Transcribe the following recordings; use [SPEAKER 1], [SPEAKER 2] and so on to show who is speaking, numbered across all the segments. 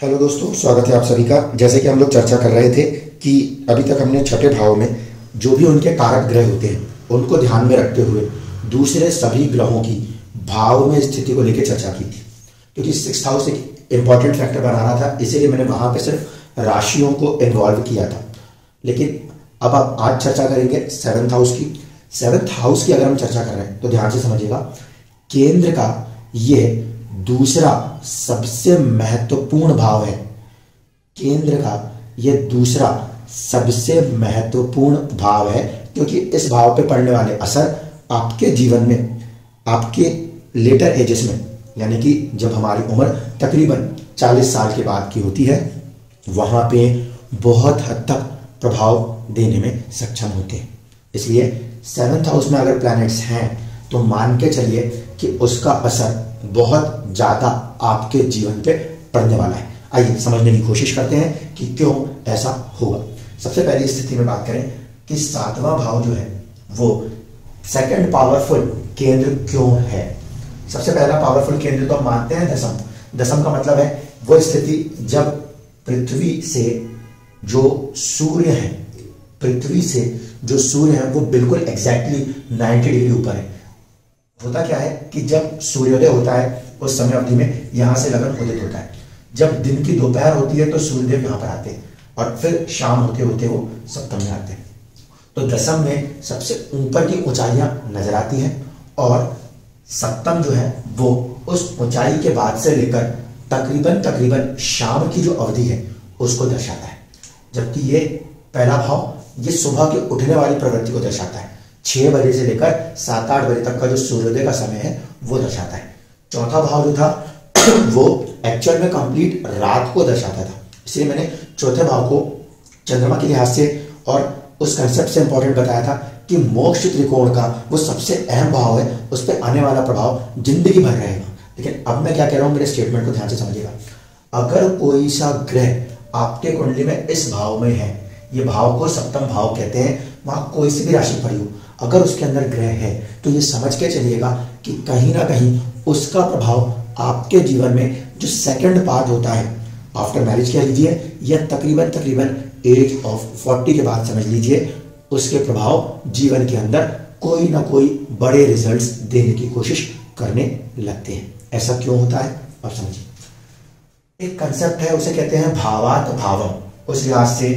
[SPEAKER 1] Hello दोस्तों, स्वागत है आप सभी का। जैसे कि हम लोग चर्चा कर रहे थे कि अभी तक हमने छठे भाव में जो भी उनके कारक ग्रह होते हैं उनको ध्यान में रखते हुए दूसरे सभी ग्रहों की भाव में स्थिति को लेकर चर्चा की थी, क्योंकि सिक्स्थ हाउस एक इंपॉर्टेंट फैक्टर बना रहा था, इसीलिए मैंने वहां पे सिर्फ राशियों को इन्वॉल्व किया था। लेकिन अब आप आज चर्चा करेंगे सेवन्थ हाउस की। सेवन्थ हाउस की अगर हम चर्चा कर रहे हैं तो ध्यान से समझिएगा, केंद्र का ये दूसरा सबसे महत्वपूर्ण भाव है। केंद्र का यह दूसरा सबसे महत्वपूर्ण भाव है, क्योंकि इस भाव पे पड़ने वाले असर आपके जीवन में, आपके लेटर एजेस में, यानी कि जब हमारी उम्र तकरीबन 40 साल के बाद की होती है, वहां पे बहुत हद तक प्रभाव देने में सक्षम होते हैं। इसलिए सेवन्थ हाउस में अगर प्लैनेट्स हैं तो मान के चलिए कि उसका असर बहुत ज्यादा आपके जीवन पे पड़ने वाला है। आइए समझने की कोशिश करते हैं कि क्यों ऐसा होगा। सबसे पहली स्थिति में बात करें कि सातवां भाव जो है वो सेकंड पावरफुल केंद्र क्यों है। सबसे पहला पावरफुल केंद्र तो हम मानते हैं दसम। दसम का मतलब है वो स्थिति जब पृथ्वी से जो सूर्य है, पृथ्वी से जो सूर्य है वो बिल्कुल एग्जैक्टली 90 डिग्री ऊपर है। होता क्या है कि जब सूर्योदय होता है उस समय अवधि में यहां से लगन उदित होता है। जब दिन की दोपहर होती है तो सूर्यदेव यहां पर आते हैं और फिर शाम होते होते वो सप्तम में आते हैं। तो दसम में सबसे ऊपर की ऊंचाइयां नजर आती हैं और सप्तम जो है वो उस ऊंचाई के बाद से लेकर तकरीबन शाम की जो अवधि है उसको दर्शाता है। जबकि ये पहला भाव ये सुबह के उठने वाली प्रवृत्ति को दर्शाता है। 6 बजे से लेकर 7-8 बजे तक का जो सूर्योदय का समय है वो दर्शाता है। चौथा भाव जो था वो एक्चुअल में कंप्लीट रात को दर्शाता था, इसलिए मैंने चौथे भाव को चंद्रमा के लिहाज से और उस कंसेप्ट से इंपॉर्टेंट बताया था कि मोक्ष त्रिकोण का वो सबसे अहम भाव है, उस पर आने वाला प्रभाव जिंदगी भर रहेगा। लेकिन अब मैं क्या कह रहा हूं, मेरे स्टेटमेंट को ध्यान से समझिएगा। अगर कोई सा ग्रह आपके कुंडली में इस भाव में है, ये भाव को सप्तम भाव कहते हैं, वहां कोई सी भी राशि पड़ी हो, अगर उसके अंदर ग्रह है तो ये समझ के चलिएगा कि कहीं ना कहीं उसका प्रभाव आपके जीवन में जो सेकंड पार्ट होता है आफ्टर मैरिज कह लीजिए या तकरीबन एज ऑफ 40 के बाद समझ लीजिए, उसके प्रभाव जीवन के अंदर कोई ना कोई बड़े रिजल्ट्स देने की कोशिश करने लगते हैं। ऐसा क्यों होता है अब समझिए। एक कंसेप्ट है, उसे कहते हैं भावात भावम। उस लिहाज से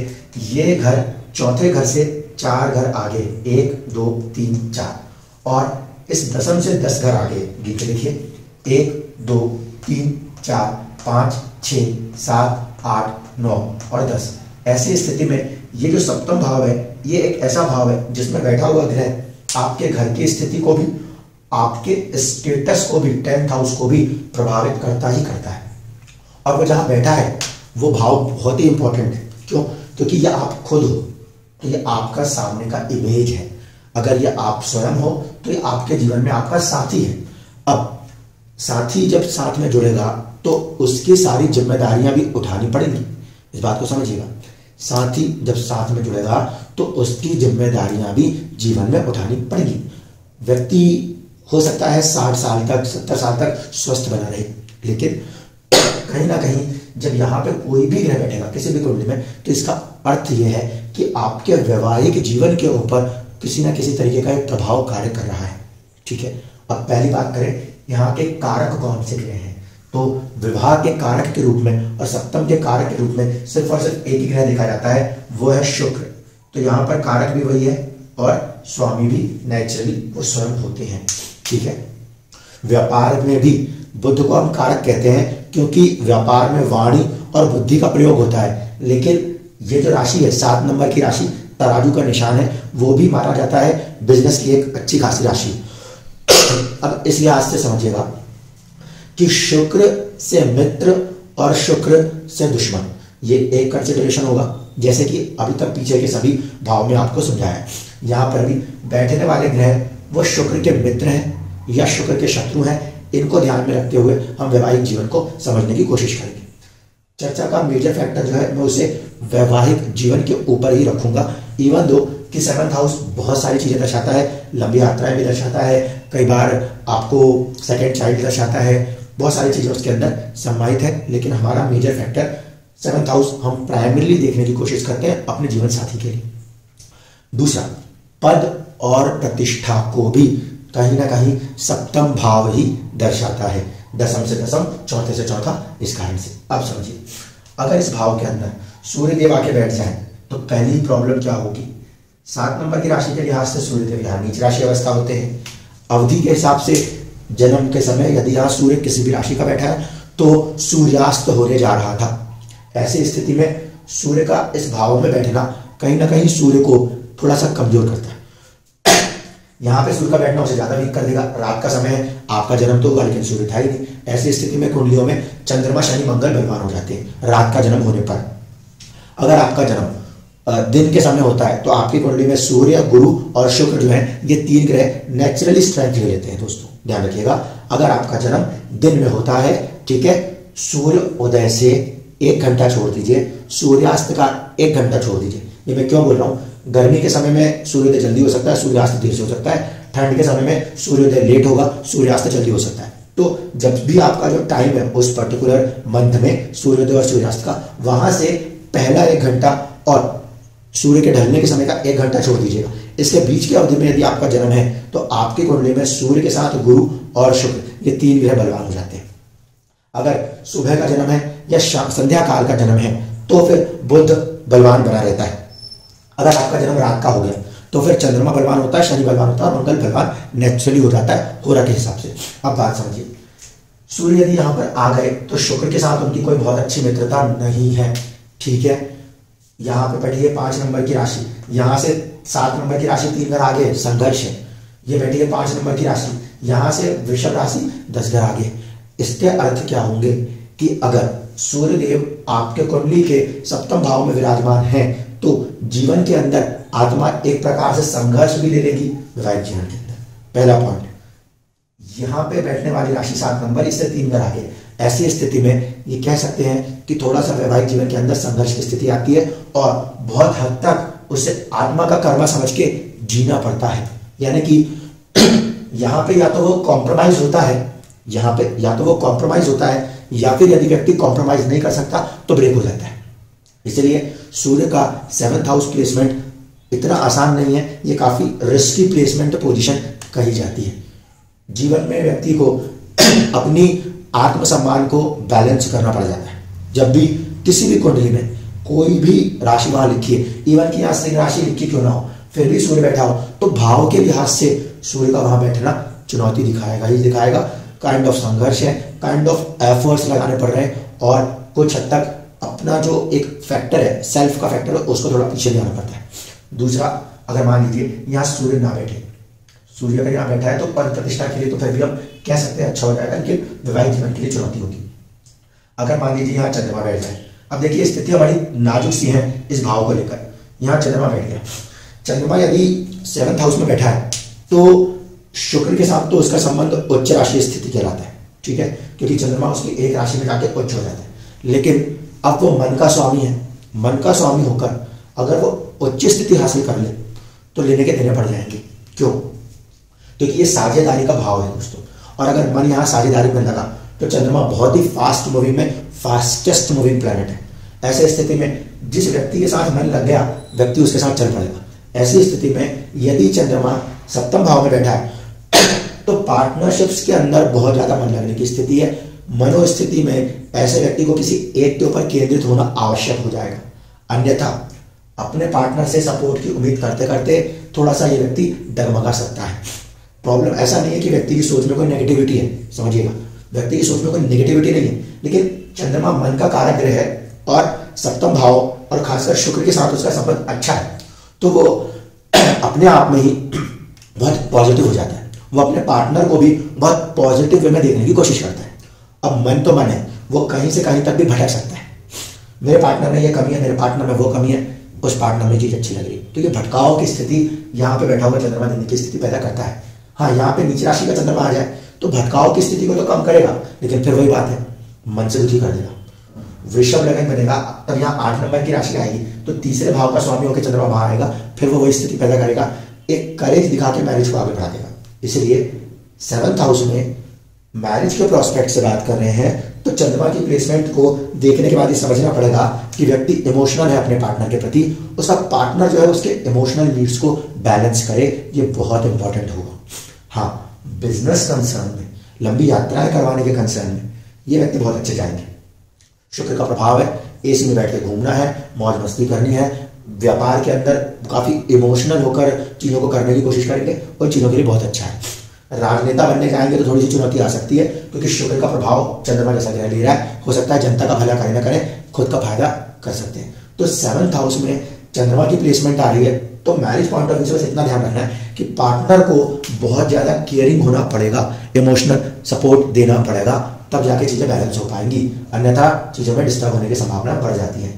[SPEAKER 1] ये घर चौथे घर से 4 घर आगे, 1 2 3 4, और इस दसम से 10 घर आगे गिन के देखिए, 1 2 3 4 5 6 7 8 9 और 10। ऐसी स्थिति में ये जो सप्तम भाव है ये एक ऐसा भाव है जिसमें बैठा हुआ ग्रह आपके घर की स्थिति को भी, आपके स्टेटस को भी, 10th हाउस को भी प्रभावित करता ही करता है। और वो जहां बैठा है वो भाव बहुत ही इंपॉर्टेंट है। क्यों? क्योंकि ये आप खुद हो तो ये आपका सामने का इमेज है। अगर ये आप स्वयं हो तो ये आपके जीवन में आपका साथी है। अब साथी जब साथ में जुड़ेगा तो उसकी सारी जिम्मेदारियां भी उठानी पड़ेंगी, इस बात को समझिएगा। साथी जब साथ में जुड़ेगा तो उसकी जिम्मेदारियां भी जीवन में उठानी पड़ेगी। व्यक्ति हो सकता है 60 साल तक, 70 साल तक स्वस्थ बना रहे, लेकिन कहीं ना कहीं जब यहाँ पे कोई भी ग्रह बैठेगा किसी भी कुंडली में तो इसका अर्थ यह है कि आपके वैवाहिक जीवन के ऊपर किसी ना किसी तरीके का एक प्रभाव कार्य कर रहा है। ठीक है, अब पहली बात करें यहाँ के कारक कौन से ग्रह हैं, तो विवाह के कारक के रूप में और सप्तम के कारक के रूप में सिर्फ और सिर्फ एक ही ग्रह देखा जाता है, वो है शुक्र। तो यहाँ पर कारक भी वही है और स्वामी भी नेचुरली वो स्वयं होते हैं। ठीक है, व्यापार में भी बुध को हम कारक कहते हैं क्योंकि व्यापार में वाणी और बुद्धि का प्रयोग होता है। लेकिन ये जो राशि है 7 नंबर की राशि तराजू का निशान है, वो भी माना जाता है बिजनेस की एक अच्छी खासी राशि। अब इस लिहाज से समझिएगा कि शुक्र से मित्र और शुक्र से दुश्मन, ये एक कंसिडरेशन होगा। जैसे कि अभी तक पीछे के सभी भाव में आपको समझाया, यहां पर भी बैठने वाले ग्रह वो शुक्र के मित्र हैं या शुक्र के शत्रु हैं। इनको ध्यान में रखते हुए हम वैवाहिक जीवन को समझने की कोशिश करेंगे। चर्चा का मेजर फैक्टर जो है मैं उसे वैवाहिक जीवन के ऊपर ही रखूंगा। इवन दो कि 7th हाउस बहुत सारी चीजें दर्शाता है, लंबी यात्राएं भी दर्शाता है, कई बार आपको सेकंड चाइल्ड दर्शाता है, बहुत सारी चीज़ें उसके अंदर समाहित है, लेकिन हमारा मेजर फैक्टर 7th हाउस हम प्राइमरीली देखने की कोशिश करते हैं अपने जीवन साथी के लिए। दूसरा, पद और प्रतिष्ठा को भी कहीं ना कहीं सप्तम भाव ही दर्शाता है, दसम से दसम, चौथे से चौथा। इस कारण से अब समझिए, अगर इस भाव के अंदर सूर्य देव आके बैठ जाए तो पहली प्रॉब्लम क्या होगी? 7 नंबर की राशि के लिहाज से सूर्य देव यहाँ नीच राशि अवस्था होते हैं। अवधि के हिसाब से जन्म के समय यदि यहाँ सूर्य किसी भी राशि का बैठा है तो सूर्यास्त होने जा रहा था। ऐसी स्थिति में सूर्य का इस भाव में बैठना कहीं ना कहीं सूर्य को थोड़ा सा कमजोर करता है। यहाँ पे सूर्य का बैठना उसे ज्यादा वीक कर देगा। रात का समय है, आपका जन्म तो होगा लेकिन सूर्य था ही नहीं। ऐसी स्थिति में कुंडलियों में चंद्रमा शनि मंगल बलवान हो जाते हैं रात का जन्म होने पर। अगर आपका जन्म दिन के समय होता है तो आपकी कुंडली में सूर्य, गुरु और शुक्र जो है ये 3 ग्रह नेचुरली स्ट्रेंथ ले लेते हैं। दोस्तों ध्यान रखिएगा, अगर आपका जन्म दिन में होता है, ठीक है, सूर्य उदय से 1 घंटा छोड़ दीजिए, सूर्यास्त का 1 घंटा छोड़ दीजिए। ये मैं क्यों बोल रहा हूँ? गर्मी के समय में सूर्योदय जल्दी हो सकता है, सूर्यास्त देर से हो सकता है। ठंड के समय में सूर्योदय लेट होगा, सूर्यास्त जल्दी हो सकता है। तो जब भी आपका जो टाइम है उस पर्टिकुलर मंथ में सूर्योदय और सूर्यास्त का, वहां से पहला 1 घंटा और सूर्य के ढलने के समय का 1 घंटा छोड़ दीजिएगा। इसके बीच की अवधि में यदि आपका जन्म है तो आपकी कुंडली में सूर्य के साथ गुरु और शुक्र ये 3 ग्रह बलवान हो जाते हैं। अगर सुबह का जन्म है या संध्या काल का जन्म है तो फिर बुध बलवान बना रहता है। अगर आपका जन्म रात का हो गया तो फिर चंद्रमा बलवान होता है, शनि बलवान होता है और मंगल बलवान नेचुरली हो जाता है होरा के हिसाब से। अब बात समझिए, सूर्य यदि यहाँ पर आ गए तो शुक्र के साथ उनकी कोई बहुत अच्छी मित्रता नहीं है, ठीक है। यहाँ पे बैठी है 5 नंबर की राशि, यहाँ से 7 नंबर की राशि 3 घर आगे संघर्ष है। ये बैठी है 5 नंबर की राशि, यहाँ से वृषभ राशि 10 घर आगे। इसके अर्थ क्या होंगे कि अगर सूर्य देव आपके कुंडली के सप्तम भाव में विराजमान है तो जीवन के अंदर आत्मा एक प्रकार से संघर्ष भी ले लेगी वैवाहिक जीवन के अंदर। पहला पॉइंट, यहाँ पे बैठने वाली राशि 7 नंबर, इससे 3 घर आगे। ऐसी स्थिति में ये कह सकते हैं कि थोड़ा सा वैवाहिक जीवन के अंदर संघर्ष की स्थिति आती है और बहुत हद तक उसे आत्मा का कर्मा समझ के जीना पड़ता है। यानी कि यहाँ पे या तो वो कॉम्प्रोमाइज होता है, यहाँ पे या तो वो कॉम्प्रोमाइज होता है या फिर यदि व्यक्ति कॉम्प्रोमाइज नहीं कर सकता तो ब्रेक हो जाता है। इसलिए सूर्य का 7th हाउस प्लेसमेंट इतना आसान नहीं है, ये काफी रिस्की प्लेसमेंट पोजीशन कही जाती है। जीवन में व्यक्ति को अपनी आत्मसम्मान को बैलेंस करना पड़ जाता है। जब भी किसी भी कुंडली में कोई भी राशि वहां लिखी है, इवन की यहाँ सिंह राशि लिखी क्यों ना हो, फिर भी सूर्य बैठा हो तो भाव के लिहाज से सूर्य का वहां बैठना चुनौती दिखाएगा ही दिखाएगा। काइंड ऑफ संघर्ष है, काइंड ऑफ एफर्ट्स लगाने पड़ रहे हैं और कुछ हद तक अपना जो एक फैक्टर है, सेल्फ का फैक्टर है, उसको थोड़ा पीछे ले आना पड़ता है। दूसरा, अगर मान लीजिए यहाँ सूर्य ना बैठे, सूर्य अगर यहाँ बैठा है तो पद प्रतिष्ठा के लिए तो फिर भी हम कह सकते हैं अच्छा हो जाएगा, लेकिन वैवाहिक जीवन के लिए चुनौती होगी। अगर मान लीजिए यहाँ चंद्रमा बैठ जाए, अब देखिए स्थितियां बड़ी नाजुक सी हैं इस भाव को लेकर। यहाँ चंद्रमा बैठ गया, चंद्रमा यदि 7th हाउस में बैठा है तो शुक्र के साथ तो उसका संबंध उच्च राशि स्थिति कहलाता है, ठीक है, क्योंकि चंद्रमा उसकी एक राशि में जाके उच्च हो जाता है। लेकिन अब वो मन का स्वामी है, मन का स्वामी होकर अगर वो उच्च स्थिति हासिल कर ले तो लेने के देने पड़ जाएंगे। क्यों? क्योंकि ये साझेदारी का भाव है दोस्तों, और अगर मन यहाँ साझेदारी में लगा तो चंद्रमा बहुत ही फास्ट मूविंग में फास्टेस्ट मूविंग प्लैनेट है। ऐसे स्थिति में जिस व्यक्ति के साथ मन लग गया व्यक्ति उसके साथ चल पड़ेगा। ऐसी स्थिति में यदि चंद्रमा 7th भाव में बैठा है तो पार्टनरशिप्स के अंदर बहुत ज्यादा मन लगने की स्थिति है। मनोस्थिति में ऐसे व्यक्ति को किसी एक के ऊपर केंद्रित होना आवश्यक हो जाएगा, अन्यथा अपने पार्टनर से सपोर्ट की उम्मीद करते करते थोड़ा सा ये व्यक्ति डगमगा सकता है। प्रॉब्लम ऐसा नहीं है कि व्यक्ति की सोच में कोई नेगेटिविटी है, समझिएगा, व्यक्ति की सोच में कोई नेगेटिविटी नहीं है, लेकिन चंद्रमा मन का कारक ग्रह है और 7th भाव और खासकर शुक्र के साथ उसका संबंध अच्छा है, तो वो अपने आप में ही बहुत पॉजिटिव हो जाता है। वो अपने पार्टनर को भी बहुत पॉजिटिव वे में देखने की कोशिश करता है। अब मन तो मन है, वो कहीं से कहीं तक भी भटक सकता है। मेरे पार्टनर में ये कमी है, मेरे पार्टनर में वो कमी है, उस पार्टनर में चीज अच्छी लग रही, तो ये भटकाव की स्थिति यहाँ पे बैठा हुआ चंद्रमा देने की स्थिति पैदा करता है। हाँ, यहाँ पे नीच राशि का चंद्रमा आ जाए तो भटकाव की स्थिति को तो कम करेगा, लेकिन फिर वही बात है, मन से दुखी कर देगा। वृषभ लगन बनेगा, तब यहाँ 8 नंबर की राशि आएगी तो तीसरे भाव का स्वामी होकर चंद्रमा वहां आएगा, फिर वो वही स्थिति पैदा करेगा, एक करेज दिखा के मैरिज को आगे बढ़ा देगा। इसलिए 7th हाउस में मैरिज के प्रोस्पेक्ट से बात कर रहे हैं तो चंद्रमा की प्लेसमेंट को देखने के बाद ये समझना पड़ेगा कि व्यक्ति इमोशनल है अपने पार्टनर के प्रति, उसका पार्टनर जो है उसके इमोशनल नीड्स को बैलेंस करे, ये बहुत इंपॉर्टेंट होगा। हाँ, बिजनेस कंसर्न में, लंबी यात्राएं करवाने के कंसर्न में ये व्यक्ति बहुत अच्छे जाएंगे। शुक्र का प्रभाव है, एसी में बैठ के घूमना है, मौज मस्ती करनी है, व्यापार के अंदर काफी इमोशनल होकर चीजों को करने की कोशिश करेंगे और चीजों के लिए बहुत अच्छा है। राजनेता बनने जाएंगे तो थोड़ी सी चुनौती आ सकती है, क्योंकि शुक्र का प्रभाव चंद्रमा जैसा ग्रह ले रहा है, हो सकता है जनता का भला करे ना करे, खुद का फायदा कर सकते हैं। तो 7th हाउस में चंद्रमा की प्लेसमेंट आ रही है, तो मैरिज पॉइंट ऑफ व्यू से इतना ध्यान रखना है कि पार्टनर को बहुत ज्यादा केयरिंग होना पड़ेगा, इमोशनल सपोर्ट देना पड़ेगा, तब जाके चीजें बैलेंस हो पाएंगी, अन्यथा चीजों में डिस्टर्ब होने की संभावना बढ़ जाती है।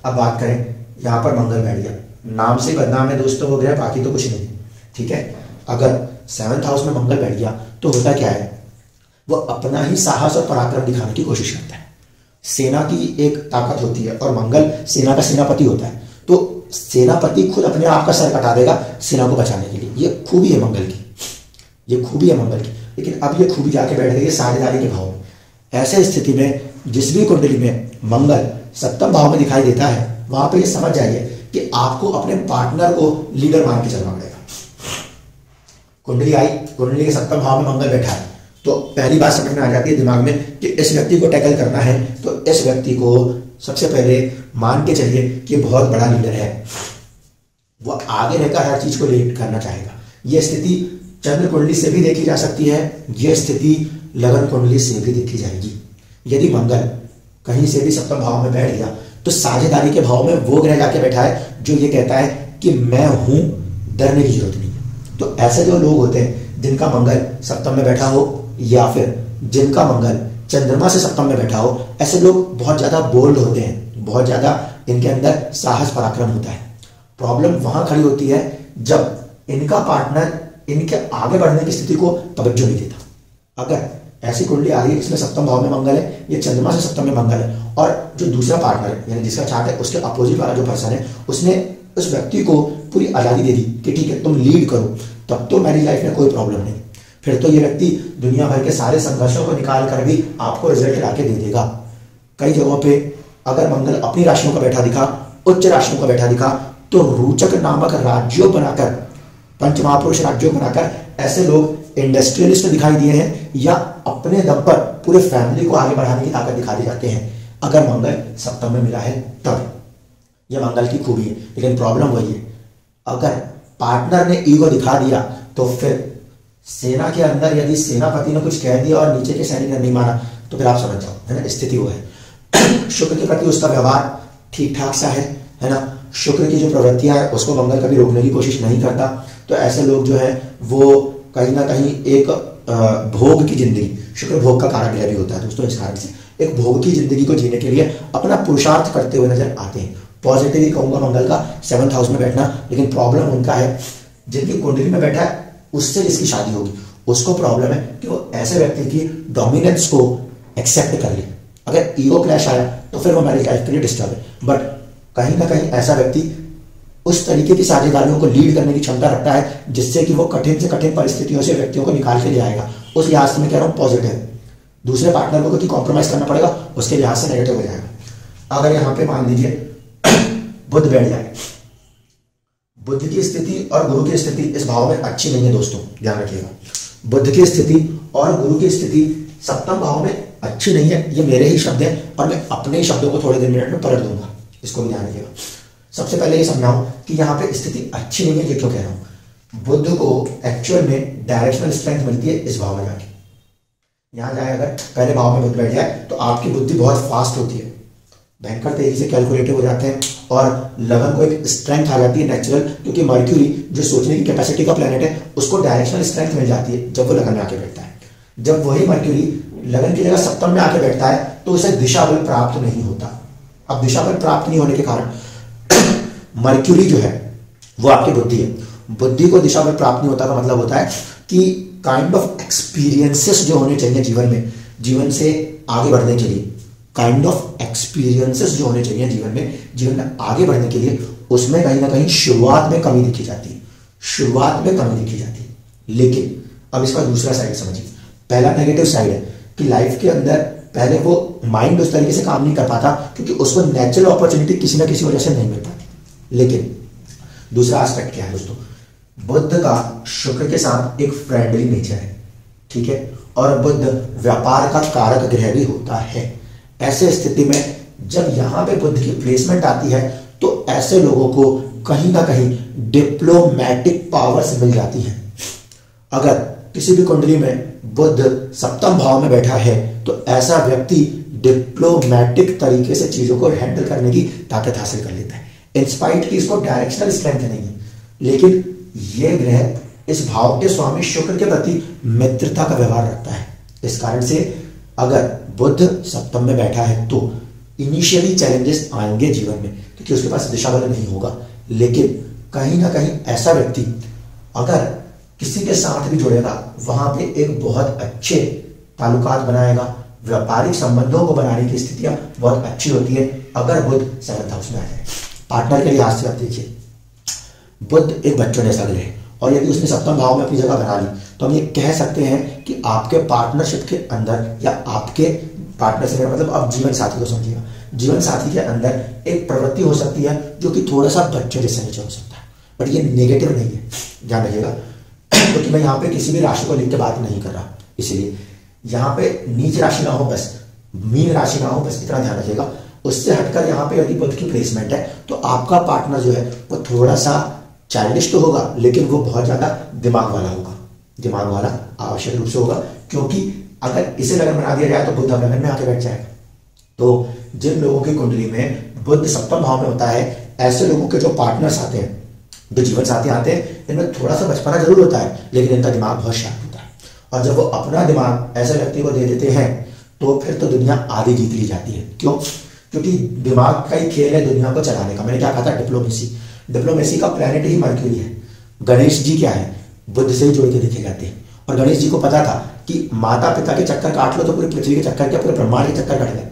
[SPEAKER 1] अब बात करें, यहाँ पर मंगल बैठ गया, नाम से बदनाम है दोस्तों, हो गया, बाकी तो कुछ नहीं, ठीक है। अगर 7th हाउस में मंगल बैठ गया तो होता क्या है, वो अपना ही साहस और पराक्रम दिखाने की कोशिश करता है। सेना की एक ताकत होती है और मंगल सेना का सेनापति होता है, तो सेनापति खुद अपने आप का सर कटा देगा सेना को बचाने के लिए। ये खूबी है मंगल की, ये खूबी है मंगल की। लेकिन अब ये खूबी जाके बैठ गई है साझेदारी के भाव में। ऐसे स्थिति में जिस भी कुंडली में मंगल 7th भाव में दिखाई देता है, वहां पे ये समझ जाइए कि आपको अपने पार्टनर को लीडर मान के चलना पड़ेगा। कुंडली आई, कुंडली के 7th भाव में मंगल बैठा है, तो पहली बात समझ में आ जाती है दिमाग में कि इस व्यक्ति को टैकल करना है, तो इस व्यक्ति को सबसे पहले मान के चलिए कि बहुत बड़ा लीडर है, वो आगे रहकर हर चीज को लीड करना चाहेगा। यह स्थिति चंद्र कुंडली से भी देखी जा सकती है, यह स्थिति लगन कुंडली से भी देखी जाएगी। यदि मंगल कहीं से भी 7th भाव में बैठ गया तो साझेदारी के भाव में वो ग्रह जाके बैठा है जो ये कहता है कि मैं हूं, डरने की जरूरत नहीं है। तो ऐसे जो लोग होते हैं जिनका मंगल 7th में बैठा हो या फिर जिनका मंगल चंद्रमा से 7th में बैठा हो, ऐसे लोग बहुत ज्यादा बोल्ड होते हैं, बहुत ज्यादा इनके अंदर साहस पराक्रम होता है। प्रॉब्लम वहां खड़ी होती है जब इनका पार्टनर इनके आगे बढ़ने की स्थिति को तवज्जो नहीं देता। अगर ऐसी कुंडली आ रही है इसमें 7th भाव में मंगल है, ये चंद्रमा से 7th में मंगल है, और जो दूसरा पार्टनर है यानी जिसका चार्ट है उसके अपोजिट वाला जो पर्सन है, उसने उस व्यक्ति को पूरी आजादी दे दी कि ठीक है तुम लीड करो, तब तो मैरिज लाइफ में कोई प्रॉब्लम नहीं। फिर तो ये व्यक्ति दुनिया भर के सारे संघर्षों को निकाल कर भी आपको रिजल्ट ला के दे देगा। कई जगहों पे अगर मंगल अपनी राशियों का बैठा दिखा, उच्च राशियों का बैठा दिखा, तो रोचक नामक राज्यों बनाकर, पंच महापुरुष राज्यों बनाकर ऐसे लोग इंडस्ट्रियलिस्ट दिखाई दिए हैं या अपने दम पर पूरे फैमिली को आगे बढ़ाने की ताकत दिखा दी जाते हैं अगर मंगल 7th में मिला है तब। यह मंगल की खूबी है। लेकिन प्रॉब्लम वही है, अगर पार्टनर ने ईगो दिखा दिया तो फिर सेना के अंदर यदि सेनापति ने कुछ कह दिया और नीचे के सैनिक ने नहीं माना तो फिर आप समझ जाओ, है ना, स्थिति वो है। शुक्र के प्रति उसका व्यवहार ठीक ठाक सा है ना, शुक्र की जो प्रवृत्तियां है उसको मंगल कभी रोकने की कोशिश नहीं करता। तो ऐसे लोग जो है वो कहीं ना कहीं एक भोग की जिंदगी, शुक्र भोग का कारक भी होता है दोस्तों, इस कारण से एक भोग की जिंदगी को जीने के लिए अपना पुरुषार्थ करते हुए नजर आते हैं। पॉजिटिव ही कहूंगा मंगल का 7th हाउस में बैठना, लेकिन प्रॉब्लम उनका है जिनकी कुंडली में बैठा है उससे जिसकी शादी होगी उसको प्रॉब्लम है कि वो ऐसे व्यक्ति की डोमिनेंस को एक्सेप्ट कर ले। अगर ईगो क्लैश आया तो फिर वो मैरिज लाइफ के लिए डिस्टर्ब है। बट कहीं ना कहीं ऐसा व्यक्ति उस तरीके की साझेदारियों को लीड करने की क्षमता रखता है जिससे कि वो कठिन से कठिन परिस्थितियों से व्यक्तियों को निकाल के ले आएगा। उस लिहाज से मैं कह रहा हूं पॉजिटिव। दूसरे पार्टनर को क्योंकि कॉम्प्रोमाइज करना पड़ेगा उसके लिहाज से नेगेटिव हो जाएगा। अगर यहां पे मान लीजिए बुध बैठ जाए, बुध की स्थिति और गुरु की स्थिति इस भाव में अच्छी नहीं है दोस्तों, ध्यान रखिएगा। बुध की स्थिति और गुरु की स्थिति 7th भाव में अच्छी नहीं है, ये मेरे ही शब्द हैं और मैं अपने ही शब्दों को थोड़े देर मिनट में पलट दूंगा, इसको भी ध्यान रखिएगा। सबसे पहले ये समझाऊं कि यहाँ पे स्थिति अच्छी नहीं है, ये क्यों कह रहा हूं। बुध को एक्चुअल में डायरेक्शनल स्ट्रेंथ मिलती है इस भाव में जाके। यहां जाए अगर पहले भाव में बुध बैठ जाए तो आपकी बुद्धि बहुत फास्ट होती है, भयंकर तेजी से कैलकुलेटिव हो जाते हैं और लगन को एक स्ट्रेंथ आ जाती है नेचुरल, क्योंकि मर्क्यूरी जो सोचने की कैपेसिटी का प्लेनेट है उसको डायरेक्शनल स्ट्रेंथ मिल जाती है जब वो लगन में आके बैठता है। जब वही मर्क्यूरी लगन की जगह 7th में आके बैठता है तो उसे दिशा बल प्राप्त नहीं होता। अब दिशा बल प्राप्त नहीं होने के कारण मर्क्यूरी जो है वो आपकी बुद्धि है, बुद्धि को दिशा बल प्राप्त नहीं होता का मतलब होता है कि काइंड ऑफ एक्सपीरियंसेस जो होने चाहिए जीवन में, जीवन से आगे बढ़ने के लिए, काइंड ऑफ एक्सपीरियंसेस जो होने चाहिए जीवन में आगे बढ़ने के लिए, उसमें कहीं ना कहीं शुरुआत में कमी दिखी जाती है, शुरुआत में कमी दिखी जाती है। लेकिन अब इसका दूसरा साइड समझिए, पहला नेगेटिव साइड है कि लाइफ के अंदर पहले वो माइंड उस तरीके से काम नहीं कर पाता क्योंकि उसको नेचुरल अपॉर्चुनिटी किसी ना किसी वजह से नहीं मिल पाती। लेकिन दूसरा एस्पेक्ट क्या है दोस्तों, बुध का शुक्र के साथ एक फ्रेंडली नेचर है, ठीक है, और बुध व्यापार का कारक ग्रह भी होता है। ऐसे स्थिति में जब यहां पे बुध की प्लेसमेंट आती है तो ऐसे लोगों को कहीं ना कहीं डिप्लोमैटिक पावर्स मिल जाती है। अगर किसी भी कुंडली में बुध सप्तम भाव में बैठा है तो ऐसा व्यक्ति डिप्लोमैटिक तरीके से चीजों को हैंडल करने की ताकत हासिल कर लेता है, इंस्पाइट की इसको डायरेक्शनल स्ट्रेंथ नहीं है। लेकिन यह ग्रह इस भाव के स्वामी शुक्र के प्रति मित्रता का व्यवहार रखता है। इस कारण से अगर बुध सप्तम में बैठा है तो इनिशियली चैलेंजेस आएंगे जीवन में क्योंकि उसके पास दिशा बल नहीं होगा। लेकिन कहीं ना कहीं ऐसा व्यक्ति अगर किसी के साथ भी जुड़ेगा वहां पे एक बहुत अच्छे ताल्लुकात बनाएगा, व्यापारिक संबंधों को बनाने की स्थितियां बहुत अच्छी होती है अगर बुध 7th हाउस में आ जाए। पार्टनर के लिहाज से आप देखिए, बुध एक बच्चों जैसा ग्रह है और यदि उसने सप्तम भाव में अपनी जगह बना ली तो हम ये कह सकते हैं कि आपके पार्टनरशिप के अंदर या आपके पार्टनर से मतलब आप जीवन साथी को समझिएगा, जीवन साथी के अंदर एक प्रवृत्ति हो सकती है जो कि थोड़ा सा बच्चे जैसे नीचे हो सकता है, बट ये नेगेटिव नहीं है, ध्यान रखिएगा। क्योंकि मैं यहाँ पे किसी भी राशि को लेकर बात नहीं कर रहा, इसलिए यहाँ पे नीच राशि ना हो, बस मीन राशि ना हो, बस इतना ध्यान रखिएगा। उससे हटकर यहाँ पे यदि बुध की प्लेसमेंट है तो आपका पार्टनर जो है वो थोड़ा सा चाइल्डिश तो होगा लेकिन वो बहुत ज्यादा दिमाग वाला होगा, दिमाग वाला आवश्यक रूप से होगा, क्योंकि अगर इसे लगन बना दिया जाए तो बुध अब लगन में आके बैठ जाएगा। तो जिन लोगों की कुंडली में बुध सप्तम भाव में होता है, ऐसे लोगों के जो पार्टनर्स आते हैं, जो जीवन साथी आते हैं, इनमें थोड़ा सा बचपना जरूर होता है लेकिन इनका दिमाग बहुत शार्प होता है। और जब वो अपना दिमाग ऐसे व्यक्ति को दे देते हैं तो फिर तो दुनिया आधी जीत ली जाती है। क्यों? क्योंकि दिमाग का ही खेल है दुनिया को चलाने का। मैंने क्या कहा था, डिप्लोमेसी। डिप्लोमेसी का प्लेनेट ही मरक्यूरी है। गणेश जी क्या है, बुध से ही जोड़ के देखे जाते हैं। और गणेश जी को पता था कि माता पिता के चक्कर काट लो तो पूरी पृथ्वी के चक्कर क्या, पूरे ब्रह्मांड के चक्कर कट गए।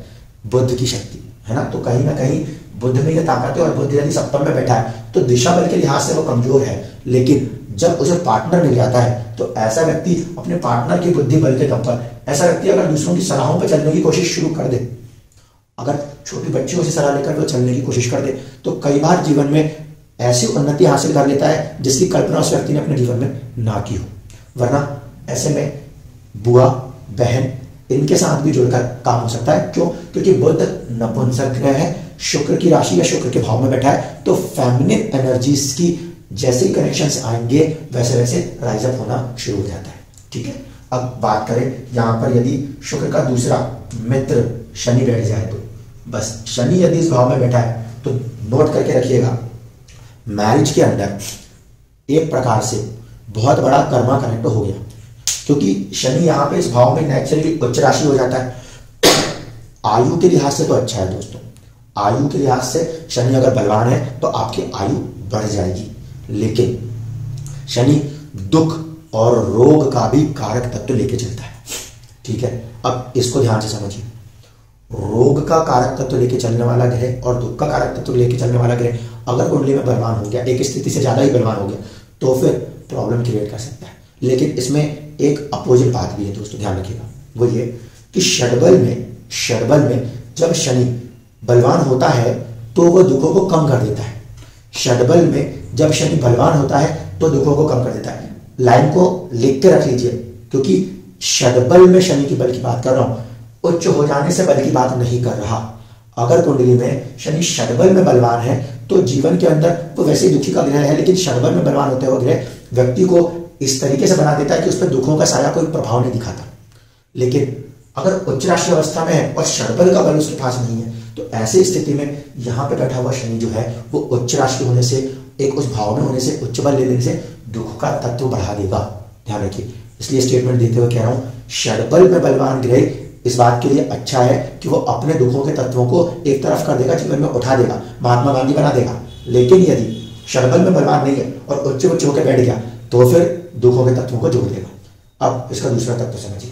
[SPEAKER 1] बुध की शक्ति है ना, तो कहीं ना कहीं बुध में यह ताकत है। और बुध यदि सप्तम में बैठा है तो दिशा बल के लिहाज से वो कमजोर है, लेकिन जब उसे पार्टनर मिल जाता है तो ऐसा व्यक्ति अपने पार्टनर की बुद्धि बल के दम पर, ऐसा व्यक्ति अगर दूसरों की सलाहों पर चलने की कोशिश शुरू कर दे, अगर छोटी बच्चियों से सलाह लेकर वो चलने की कोशिश कर दे तो कई बार जीवन में ऐसी उन्नति हासिल कर लेता है जिसकी कल्पना उस व्यक्ति ने अपने जीवन में ना की हो। वरना ऐसे में बुआ, बहन, इनके साथ भी जुड़कर काम हो सकता है। क्यों? क्योंकि बुध नपुंसक ग्रह है, शुक्र की राशि या शुक्र के भाव में बैठा है, तो फेमिनिन एनर्जीज की जैसे ही कनेक्शंस आएंगे वैसे वैसे राइज अप होना शुरू हो जाता है। ठीक है, अब बात करें यहां पर यदि शुक्र का दूसरा मित्र शनि बैठ जाए तो बस, शनि यदि इस भाव में बैठा है तो नोट करके रखिएगा, मैरिज के अंदर एक प्रकार से बहुत बड़ा कर्मा कनेक्ट हो गया। क्योंकि शनि यहां पे इस भाव में नेचुरली उच्च राशि हो जाता है। आयु के लिहाज से तो अच्छा है दोस्तों, आयु के लिहाज से शनि अगर बलवान है तो आपकी आयु बढ़ जाएगी। लेकिन शनि दुख और रोग का भी कारक तत्व लेके चलता है। ठीक है, अब इसको ध्यान से समझिए। रोग का कारक तत्व लेके चलने वाला ग्रह और दुख का कारक तत्व लेके चलने वाला ग्रह अगर कुंडली में बलवान हो गया, एक स्थिति से ज्यादा ही बलवान हो गया, तो फिर प्रॉब्लम क्रिएट कर सकता है। लेकिन इसमें एक अपोजिट बात भी है दोस्तों, ध्यान रखिएगा, वो ये कि षडबल में जब शनि बलवान होता है तो वो दुखों को कम कर देता है। षडबल में जब शनि बलवान होता है तो दुखों को कम कर देता है। लाइन को लिख के रख लीजिए, क्योंकि षडबल में शनि की बल की बात कर रहा हूं, उच्च हो जाने से बल की बात नहीं कर रहा। अगर कुंडली में शनि षडबल में बलवान है तो जीवन के अंदर वो वैसे दुखी का ग्रह है, लेकिन षडबल में बलवान होते हुए ग्रह व्यक्ति को इस तरीके से बना देता है कि उस पर दुखों का साया कोई प्रभाव नहीं दिखाता। लेकिन अगर उच्च राशि अवस्था में है और षडबल का बल उसके पास नहीं है तो ऐसी स्थिति में यहाँ पे बैठा हुआ शनि जो है वो उच्च राशि होने से, एक उस भाव में होने से, उच्च बल ले लेने से दुख का तत्व बढ़ा देगा। ध्यान रखिए, इसलिए स्टेटमेंट देते हुए कह रहा हूं, षडबल में बलवान ग्रह इस बात के लिए अच्छा है कि वो अपने दुखों के तत्वों को एक तरफ कर देगा, जीवन में उठा देगा, महात्मा गांधी बना देगा। लेकिन यदि षडबल में बलवान नहीं है और उच्च होकर बैठ गया तो फिर दुखों के तत्वों को जोड़ देगा। अब इसका दूसरा तत्व समझिए,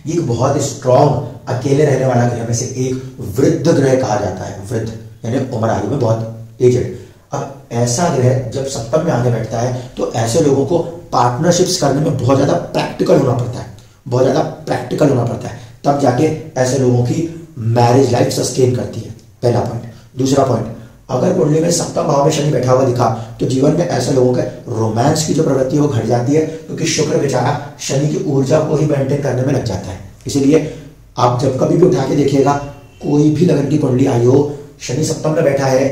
[SPEAKER 1] ये बहुत स्ट्रॉन्ग अकेले रहने वाला ग्रह में से एक वृद्ध ग्रह कहा जाता है। वृद्ध यानी उम्र आयु में बहुत एजेड। अब ऐसा ग्रह जब सप्तम में आगे बैठता है तो ऐसे लोगों को पार्टनरशिप्स करने में बहुत ज्यादा प्रैक्टिकल होना पड़ता है, बहुत ज़्यादा प्रैक्टिकल होना पड़ता है, तब जाके ऐसे लोगों की मैरिज लाइफ सस्टेन करती है। पहला पॉइंट। दूसरा पॉइंट, अगर कुंडली में सप्तम भाव में शनि बैठा हुआ दिखा तो जीवन में ऐसे लोगों के रोमांस की जो प्रवृत्ति है वो घट जाती है, क्योंकि शुक्र बेचारा शनि की ऊर्जा को ही मेंटेन करने में लग जाता है। इसीलिए आप जब कभी भी उठा के देखिएगा, कोई भी लगन की कुंडली आई हो, शनि सप्तम में बैठा है,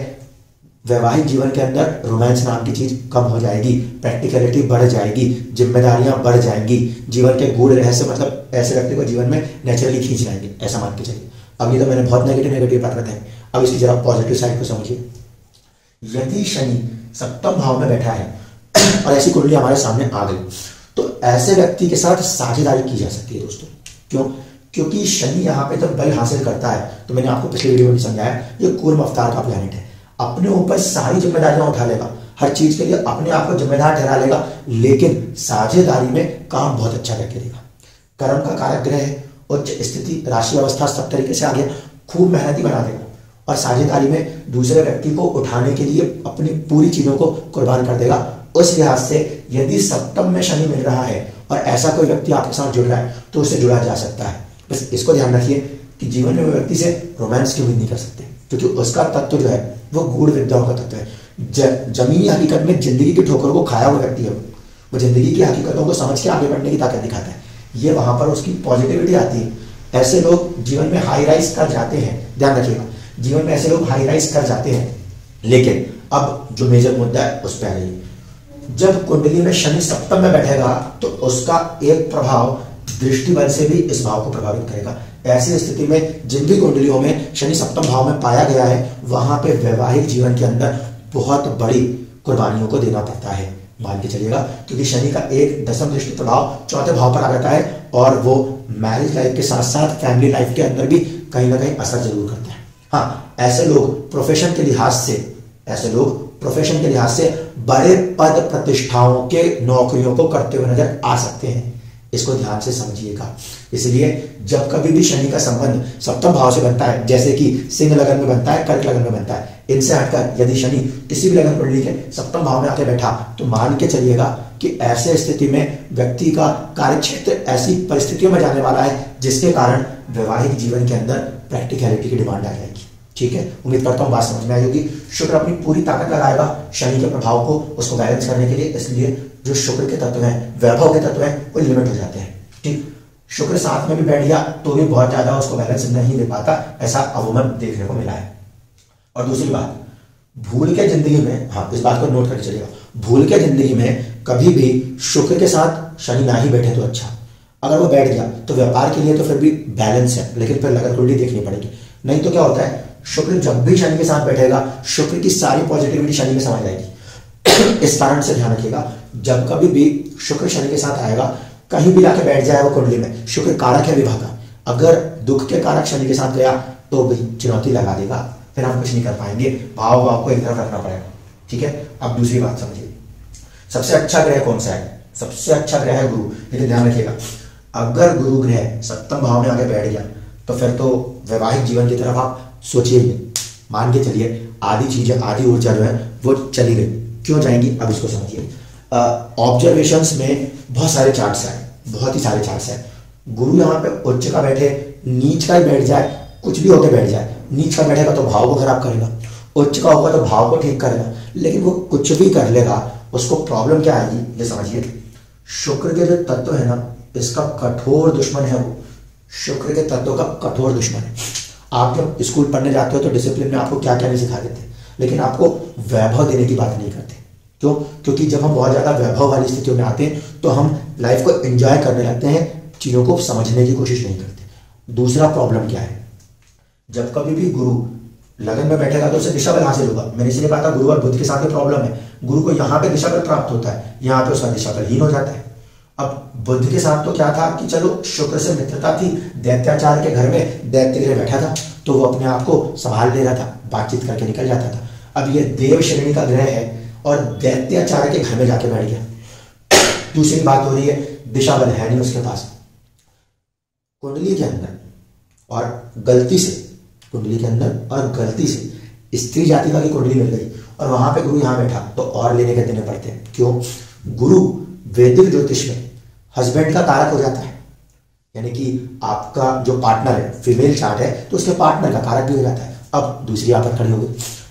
[SPEAKER 1] वैवाहिक जीवन के अंदर रोमांस नाम की चीज कम हो जाएगी, प्रैक्टिकलिटी बढ़ जाएगी, जिम्मेदारियां बढ़ जाएंगी, जीवन के गूढ़ रहस्य मतलब ऐसे व्यक्ति को जीवन में नेचुरली खींच जाएंगे, ऐसा मान के चलिए। अब ये तो मैंने बहुत नेगेटिव बात बताई, अब इसकी जरा पॉजिटिव साइड को समझिए। यदि शनि सप्तम भाव में बैठा है और ऐसी कुंडली हमारे सामने आ गई, तो ऐसे व्यक्ति के साथ साझेदारी की जा सकती है दोस्तों। क्यों? क्योंकि शनि यहाँ पे जब बल हासिल करता है, तो मैंने आपको पिछले वीडियो में समझाया, ये कूर्म अवतार का प्लैनेट है, अपने ऊपर सारी जिम्मेदारियां उठा लेगा, हर चीज के लिए अपने आप को जिम्मेदार ठहरा लेगा, लेकिन साझेदारी में काम बहुत अच्छा करके देगा। कर्म का कारक ग्रह है, उच्च स्थिति, राशि अवस्था सब तरीके से आ गया, खूब मेहनती बना देगा और साझेदारी में दूसरे व्यक्ति को उठाने के लिए अपनी पूरी चीजों को कुर्बान कर देगा। उस लिहाज से यदि सप्तम में शनि मिल रहा है और ऐसा कोई व्यक्ति आपके साथ जुड़ रहा है तो उससे जुड़ा जा सकता है। बस इसको ध्यान रखिए कि जीवन में वो व्यक्ति से रोमांस की उम्मीद नहीं कर सकते, क्योंकि उसका तत्व जो है वो गूढ़ विद्याओं का तत्व है। जमीनी हकीकत में जिंदगी की ठोकर को खाया हुआ व्यक्ति है, वो जिंदगी की हकीकतों को समझ के आगे बढ़ने की ताकत दिखाता है, ये वहां पर उसकी पॉजिटिविटी आती है। ऐसे लोग जीवन में हाई राइज कर जाते हैं, ध्यान रखिएगा, जीवन में ऐसे लोग हाई राइज कर जाते हैं। लेकिन अब जो मेजर मुद्दा है उस पर आ रही है, जब कुंडली में शनि सप्तम में बैठेगा तो उसका एक प्रभाव दृष्टि बल से भी इस भाव को प्रभावित करेगा। ऐसी स्थिति में जिन भी कुंडलियों में शनि सप्तम भाव में पाया गया है, वहां पे वैवाहिक जीवन के अंदर बहुत बड़ी कुर्बानियों को देना पड़ता है, मान के चलिएगा, क्योंकि शनि का एक दशम दृष्टि प्रभाव चौथे भाव पर आ जाता है और वो मैरिज लाइफ के साथ साथ फैमिली लाइफ के अंदर भी कहीं ना कहीं असर जरूर करता है। हाँ, ऐसे लोग प्रोफेशन के लिहाज से बड़े पद प्रतिष्ठाओं के नौकरियों को करते हुए नजर आ सकते हैं, इसको ध्यान से समझिएगा। इसलिए जब कभी भी शनि का संबंध सप्तम भाव से बनता है, जैसे कि सिंह लगन में बनता है, कर्क लगन में बनता है, इनसे हटकर यदि शनि किसी भी लगन कुंडली के सप्तम भाव में आके बैठा तो मान के चलिएगा कि ऐसे स्थिति में व्यक्ति का कार्यक्षेत्र ऐसी परिस्थितियों में जाने वाला है जिसके कारण वैवाहिक जीवन के अंदर प्रैक्टिकलिटी की डिमांड आ जाएगी। ठीक है, उम्मीद करता हूं बात समझ में आई होगी। शुक्र अपनी पूरी ताकत लगाएगा शनि के प्रभाव को उसको बैलेंस करने के लिए, इसलिए जो शुक्र के तत्व हैं, वैभव के तत्व हैं, वो लिमिट हो जाते हैं। ठीक, शुक्र साथ में भी बैठ गया तो भी बहुत ज्यादा उसको बैलेंस नहीं दे पाता, ऐसा अमूमन देखने को मिला है। और दूसरी बात, भूल के जिंदगी में, हाँ इस बात को नोट करके चलिएगा, भूल के जिंदगी में कभी भी शुक्र के साथ शनि ना ही बैठे तो अच्छा, अगर वो बैठ गया तो व्यापार के लिए तो फिर भी बैलेंस है, लेकिन फिर लगन कुंडली देखनी पड़ेगी। नहीं तो क्या होता है, शुक्र जब भी शनि के साथ बैठेगा, शुक्र की सारी पॉजिटिविटी शनि में समा जाएगी। इस कारण से ध्यान रखिएगा, जब कभी भी शुक्र शनि के साथ आएगा, कहीं भी जाके बैठ जाए वो कुंडली में, शुक्र कारक है विवाह का, अगर दुख के कारक शनि के साथ गया तो भाई चुनौती लगा देगा, फिर हम कुछ नहीं कर पाएंगे, भाव को एक तरफ रखना पड़ेगा। ठीक है, अब दूसरी बात समझिए, सबसे अच्छा ग्रह कौन सा है? सबसे अच्छा ग्रह है गुरु। लेकिन ध्यान रखिएगा, अगर गुरु ग्रह सप्तम भाव में आगे बैठ गया तो फिर तो वैवाहिक जीवन की तरफ आप सोचिए ही, मान के चलिए आधी चीजें, आधी ऊर्जा जो है वो चली गई। क्यों जाएंगी, अब इसको समझिए। ऑब्जर्वेशंस में बहुत सारे चार्ट्स हैं, बहुत ही सारे चार्ट्स हैं। गुरु यहाँ पे उच्च का बैठे, नीच का ही बैठ जाए, कुछ भी होकर बैठ जाए, नीच का बैठेगा तो भाव को खराब करेगा, उच्च का होगा तो भाव को ठीक करेगा, लेकिन वो कुछ भी कर लेगा, उसको प्रॉब्लम क्या आएगी ये समझिए। शुक्र के जो तत्व है ना, इसका कठोर दुश्मन है वो, शुक्र के तत्व का कठोर दुश्मन है। आप जब स्कूल पढ़ने जाते हो तो डिसिप्लिन में आपको क्या क्या नहीं सिखा देते, लेकिन आपको वैभव देने की बात नहीं करते। क्यों? क्योंकि जब हम बहुत ज्यादा वैभव वाली स्थितियों में आते हैं तो हम लाइफ को एंजॉय करने लगते हैं, चीजों को समझने की कोशिश नहीं करते। दूसरा प्रॉब्लम क्या है, जब कभी भी गुरु लगन में बैठेगा तो उसे दिशा बल हासिल होगा। मैंने इसलिए कहा था गुरु और बुध के साथ प्रॉब्लम है, गुरु को यहाँ पे दिशा बल प्राप्त होता है, यहाँ पे उसका दिशा बल हीन हो जाता है। अब बुध के साथ तो क्या था कि चलो शुक्र से मित्रता थी, दैत्याचार के घर में दैत्य ग्रह बैठा था तो वो अपने आप को संभाल ले रहा था, बातचीत करके निकल जाता था। अब ये देव श्रेणी का ग्रह है और दैत्याचार के घर में जाके बैठ गया। दूसरी बात हो रही है, दिशा बल है नहीं उसके पास कुंडली के अंदर, और गलती से कुंडली के अंदर और गलती से स्त्री जाति का की कुंडली मिल गई और वहां पे गुरु यहां बैठा तो और लेने के देने पड़ते हैं। क्यों? गुरु वैदिक ज्योतिष में हस्बैंड का कारक हो जाता है, यानी कि आपका जो पार्टनर है, फीमेल चार्ट है तो उसके पार्टनर का कारक भी हो जाता है। अब दूसरी आफत खड़ी होगी,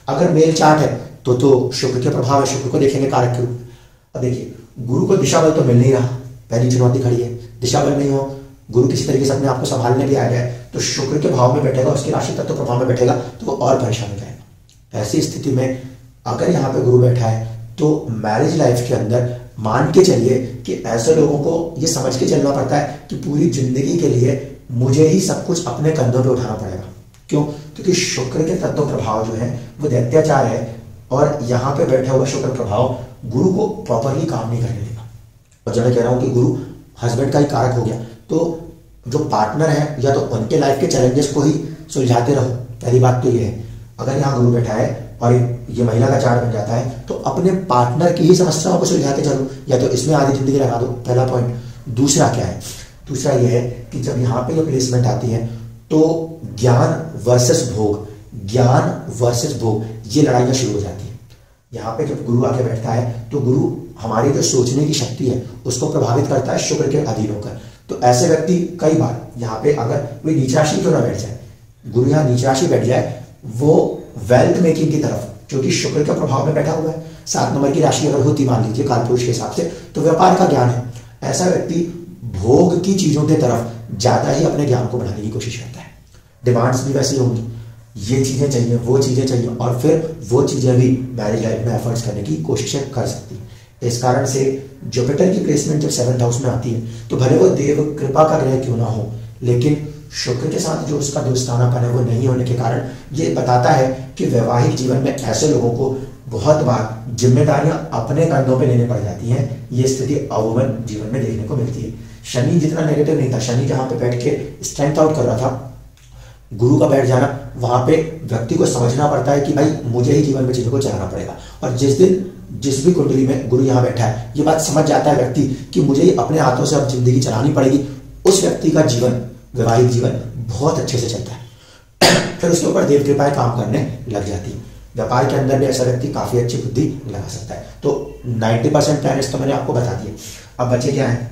[SPEAKER 1] अगर मेल चार्ट है तो शुक्र के प्रभाव है, शुक्र को देखेंगे कारक के रूप में। अब देखिए गुरु को दिशा बल तो मिल नहीं रहा, पहली चुनौती खड़ी है। दिशा बल नहीं हो, गुरु किसी तरीके से अपने आप को संभालने भी आ जाए तो शुक्र के भाव में बैठेगा, उसकी राशि तत्व प्रभाव में बैठेगा तो वो और परेशान हो जाएगा। ऐसी स्थिति में अगर यहाँ पे गुरु बैठा है तो मैरिज लाइफ के अंदर मान के चलिए कि ऐसे लोगों को ये समझ के चलना पड़ता है कि पूरी जिंदगी के लिए मुझे ही सब कुछ अपने कंधों पे उठाना पड़ेगा। क्यों? क्योंकि शुक्र के तत्व प्रभाव जो है वो दैत्याचार है और यहाँ पे बैठा हुआ शुक्र प्रभाव गुरु को प्रॉपरली काम नहीं करने देगा। और जब मैं कह रहा हूँ कि गुरु हस्बैंड का ही कारक हो गया तो जो पार्टनर है या तो उनके लाइफ के चैलेंजेस को ही सुलझाते रहो। पहली बात तो ये है, अगर यहाँ गुरु बैठा है और ये महिला का चार्ट बन जाता है तो अपने पार्टनर की ही समस्याओं को सुलझाते चलो, या तो इसमें आधी जिंदगी लगा दो, पहला पॉइंट। दूसरा क्या है? दूसरा ये है कि जब यहाँ पे ये प्लेसमेंट आती है तो ज्ञान वर्सेस भोग, ज्ञान वर्सेस भोग, ये लड़ाइयाँ शुरू हो जाती है। यहाँ पे जब गुरु आके बैठता है तो गुरु हमारी जो सोचने की शक्ति है उसको प्रभावित करता है शुक्र के अधीन होकर। तो ऐसे व्यक्ति कई बार यहाँ पे अगर कोई नीच राशि क्यों ना बैठ जाए, गुरु यहाँ नीच राशि बैठ जाए, वो वेल्थ मेकिंग की तरफ, क्योंकि शुक्र के प्रभाव में बैठा हुआ है, 7 नंबर की राशि अगर होती मान लीजिए कालपुरुष के हिसाब से तो व्यापार का ज्ञान है, ऐसा व्यक्ति भोग की चीजों की तरफ ज्यादा ही अपने ज्ञान को बढ़ाने की कोशिश करता है। डिमांड्स भी वैसी होंगी, ये चीजें चाहिए, वो चीजें चाहिए, और फिर वो चीजें भी मैरिज लाइफ में एफर्ट्स करने की कोशिशें कर सकती है। इस कारण से जुपिटर की प्लेसमेंट जब 7th हाउस में आती है तो भले वो देव कृपा का ग्रह क्यों ना हो, लेकिन शुक्र के साथ जो उसका दोस्तानापन है वो नहीं होने के कारण ये बताता है कि वैवाहिक जीवन में ऐसे लोगों को बहुत बार जिम्मेदारियां अपने कंधों पे लेने पड़ जाती हैं। ये स्थिति अवमन जीवन में देखने को मिलती है। शनि जितना नेगेटिव नहीं था, शनि जहां पे बैठ के स्ट्रेंथ आउट कर रहा था, गुरु का बैठ जाना, वहां पे व्यक्ति को समझना पड़ता है कि भाई मुझे ही जीवन में चीजों को चलाना पड़ेगा। और जिस दिन जिस भी कुंडली में गुरु यहाँ बैठा है, ये बात समझ जाता है व्यक्ति कि मुझे ही अपने हाथों से अब जिंदगी चलानी पड़ेगी, उस व्यक्ति का जीवन, वैवाहिक जीवन बहुत अच्छे से चलता है। फिर उसके ऊपर देव कृपाएं काम करने लग जाती है। व्यापार के अंदर भी ऐसा व्यक्ति काफी अच्छी बुद्धि लगा सकता है। तो 90% प्लैनेट्स तो मैंने आपको बता दिए। अब बचे क्या है?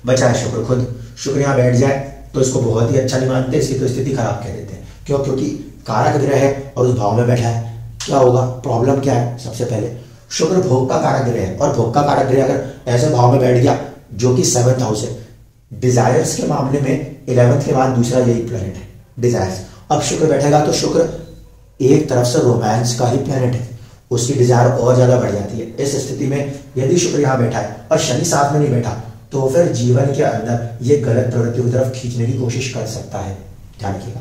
[SPEAKER 1] बचा है शुक्र खुद। शुक्र यहाँ बैठ जाए तो इसको बहुत ही अच्छा नहीं मानते, इसकी तो स्थिति खराब कह देते हैं। क्यों? क्योंकि कारक ग्रह है और उस भाव में बैठा है। क्या होगा? प्रॉब्लम क्या है? सबसे पहले शुक्र भोग का कारक ग्रह है, और भोग का कारक ग्रह अगर ऐसे भाव में बैठ गया जो कि 7th हाउस है, डिजायर्स के मामले में 11th के बाद दूसरा यही प्लैनेट है, डिजायर्स। अब शुक्र बैठेगा तो शुक्र एक तरफ से रोमांस का ही प्लैनेट है, उसकी डिजायर और ज्यादा बढ़ जाती है। इस स्थिति में यदि शुक्र यहाँ बैठा है और शनि साथ में नहीं बैठा तो फिर जीवन के अंदर ये गलत प्रवृत्तियों की तरफ खींचने की कोशिश कर सकता है, ध्यान रखिएगा।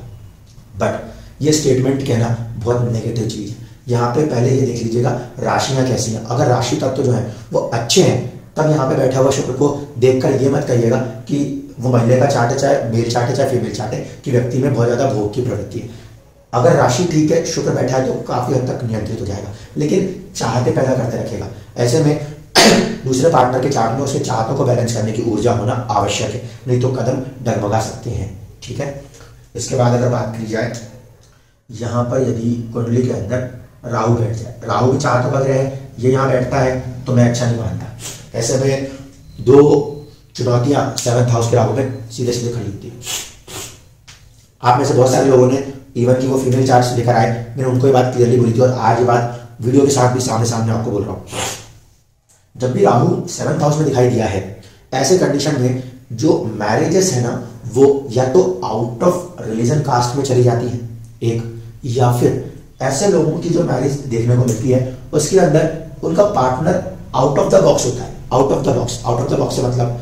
[SPEAKER 1] बट ये स्टेटमेंट कहना बहुत नेगेटिव चीज है। यहाँ पे पहले ये देख लीजिएगा राशियां कैसी हैं। अगर राशि तत्व जो है वो अच्छे हैं तब यहाँ पे बैठा हुआ शुक्र को देखकर ये मत कहिएगा कि वो महिला का चार्ट है, चाहे मेल चार्ट है, चाहे फीमेल चार्ट है, कि व्यक्ति में बहुत ज्यादा भोग की प्रवृत्ति है। अगर राशि ठीक है, शुक्र बैठा है तो काफी हद तक नियंत्रित हो जाएगा, लेकिन चाहते पैदा करते रखेगा। ऐसे में दूसरे पार्टनर के चार्ट में उसके चाहतों को बैलेंस करने की ऊर्जा होना आवश्यक है, नहीं तो कदम डगमगा सकते हैं। ठीक है। इसके बाद अगर बात की जाए, यहाँ पर यदि कुंडली के अंदर राहु बैठ जाए, राहु भी चाहतों का ग्रह है, ये यहाँ बैठता है तो मैं अच्छा नहीं मानता। ऐसे में 2 चुनौतियां 7th हाउस के राहु में सीधे सीधे खड़ी होती है। आप में से बहुत सारे लोगों ने इवन की वो फीमेल चार्ट लेकर आए, मैंने उनको ये बात क्लियरली बोली थी और आज ये बात वीडियो के साथ भी सामने सामने आपको बोल रहा हूँ। जब भी राहु 7th हाउस में दिखाई दिया है, ऐसे कंडीशन में जो मैरिजेस है ना वो या तो आउट ऑफ रिलीजन कास्ट में चली जाती है एक, या फिर ऐसे लोगों की जो मैरिज देखने को मिलती है उसके अंदर उनका partner out of the box होता है। Out of the box, out of the box से मतलब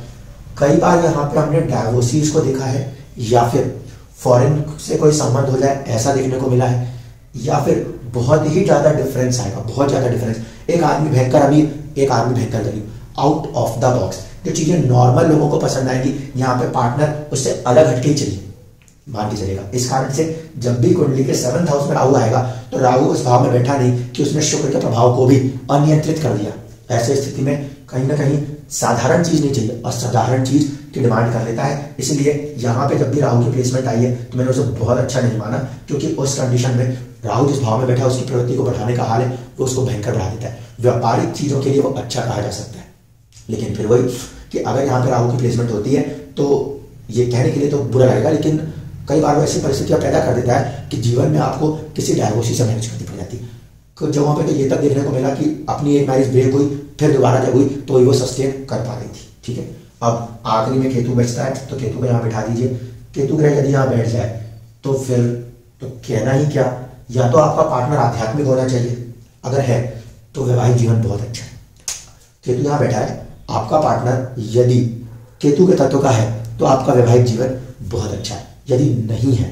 [SPEAKER 1] कई बार यहाँ पे हमने डाइवोर्सीज को देखा है, या फिर फॉरेन से कोई संबंध हो जाए ऐसा देखने को मिला है, या फिर बहुत ही ज्यादा डिफरेंस आएगा, बहुत ज्यादा डिफरेंस। एक आदमी भयंकर अमीर, एक आदमी भयंकर गरीब, आउट ऑफ द बॉक्स। जो चीजें नॉर्मल लोगों को पसंद आएगी, यहाँ पे पार्टनर उससे अलग हटके ही चाहिए, मान के चलेगा। इस कारण से जब भी कुंडली के 7th हाउस में राहु आएगा तो राहु उस भाव में बैठा नहीं कि उसने शुक्र के प्रभाव को भी अनियंत्रित कर दिया। ऐसे स्थिति में कहीं ना कहीं साधारण चीज नहीं चाहिए, असाधारण चीज की डिमांड कर लेता है। इसलिए यहाँ पे जब भी राहु की प्लेसमेंट आई है तो मैंने उसे बहुत अच्छा नहीं माना, क्योंकि उस कंडीशन में राहु जिस भाव में बैठा है उसकी प्रवृत्ति को बढ़ाने का हाल है वो उसको भयंकर बढ़ा देता है। व्यापारिक चीजों के लिए वो अच्छा कहा जा सकता है, लेकिन फिर वही कि अगर यहाँ पे राहु की प्लेसमेंट होती है तो ये कहने के लिए तो बुरा लगेगा, लेकिन कई बार वो ऐसी परिस्थितियां पैदा कर देता है कि जीवन में आपको किसी डायवोर्सी से मैनेज करनी पड़ जाती है। तो जहाँ पे तो ये तक देखने को मिला कि अपनी एक मैरिज ब्रेक हुई, फिर दोबारा जब हुई तो वो सस्टेन कर पा रही थी। ठीक है, अब आखिरी में केतु बचता है, तो केतु को यहाँ बैठा दीजिए। केतु ग्रह यदि यहाँ बैठ जाए तो फिर तो कहना ही क्या, या तो आपका पार्टनर आध्यात्मिक होना चाहिए, अगर है तो वैवाहिक जीवन बहुत अच्छा है। केतु यहाँ बैठा है, आपका पार्टनर यदि केतु के तत्व का है तो आपका वैवाहिक जीवन बहुत अच्छा है। यदि नहीं है